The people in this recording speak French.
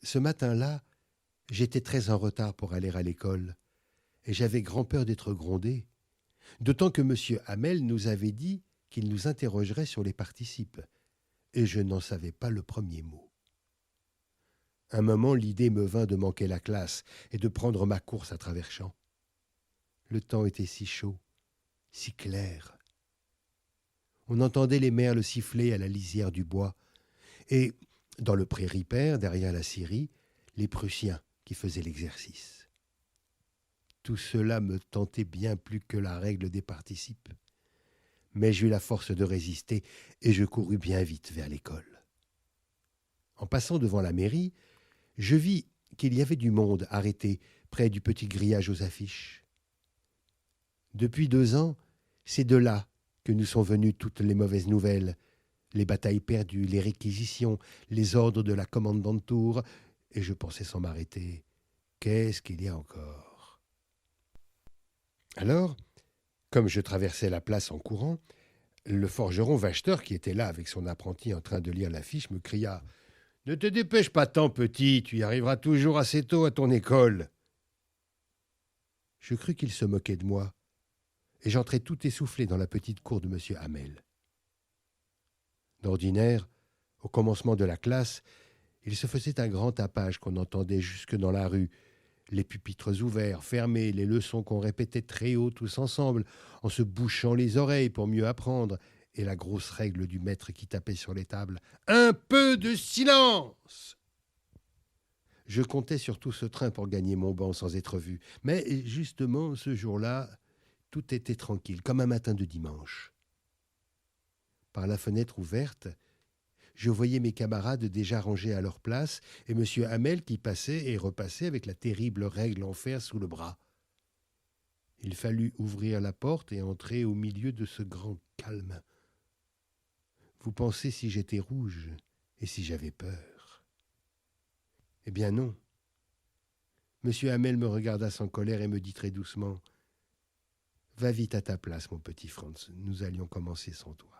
Ce matin-là, j'étais très en retard pour aller à l'école, et j'avais grand peur d'être grondé, d'autant que M. Hamel nous avait dit qu'il nous interrogerait sur les participes, et je n'en savais pas le premier mot. Un moment, l'idée me vint de manquer la classe et de prendre ma course à travers champs. Le temps était si chaud, si clair. On entendait les merles siffler à la lisière du bois, et, dans le pré ripert, derrière la scierie, les Prussiens qui faisaient l'exercice. Tout cela me tentait bien plus que la règle des participes. Mais j'eus la force de résister et je courus bien vite vers l'école. En passant devant la mairie, je vis qu'il y avait du monde arrêté près du petit grillage aux affiches. Depuis 2 ans, c'est de là que nous sont venues toutes les mauvaises nouvelles, les batailles perdues, les réquisitions, les ordres de la commandante de Tours, et je pensais sans m'arrêter, qu'est-ce qu'il y a encore? Alors, comme je traversais la place en courant, le forgeron Vacheteur, qui était là avec son apprenti en train de lire l'affiche, me cria « Ne te dépêche pas tant, petit, tu y arriveras toujours assez tôt à ton école. » Je crus qu'il se moquait de moi, et j'entrai tout essoufflé dans la petite cour de M. Hamel. D'ordinaire, au commencement de la classe, il se faisait un grand tapage qu'on entendait jusque dans la rue, les pupitres ouverts, fermés, les leçons qu'on répétait très haut tous ensemble, en se bouchant les oreilles pour mieux apprendre, et la grosse règle du maître qui tapait sur les tables. « Un peu de silence !» Je comptais sur tout ce train pour gagner mon banc sans être vu. Mais justement, ce jour-là, tout était tranquille, comme un matin de dimanche. Par la fenêtre ouverte, je voyais mes camarades déjà rangés à leur place et M. Hamel qui passait et repassait avec la terrible règle en fer sous le bras. Il fallut ouvrir la porte et entrer au milieu de ce grand calme. Vous pensez si j'étais rouge et si j'avais peur? Eh bien non. M. Hamel me regarda sans colère et me dit très doucement « Va vite à ta place, mon petit Franz, nous allions commencer sans toi. »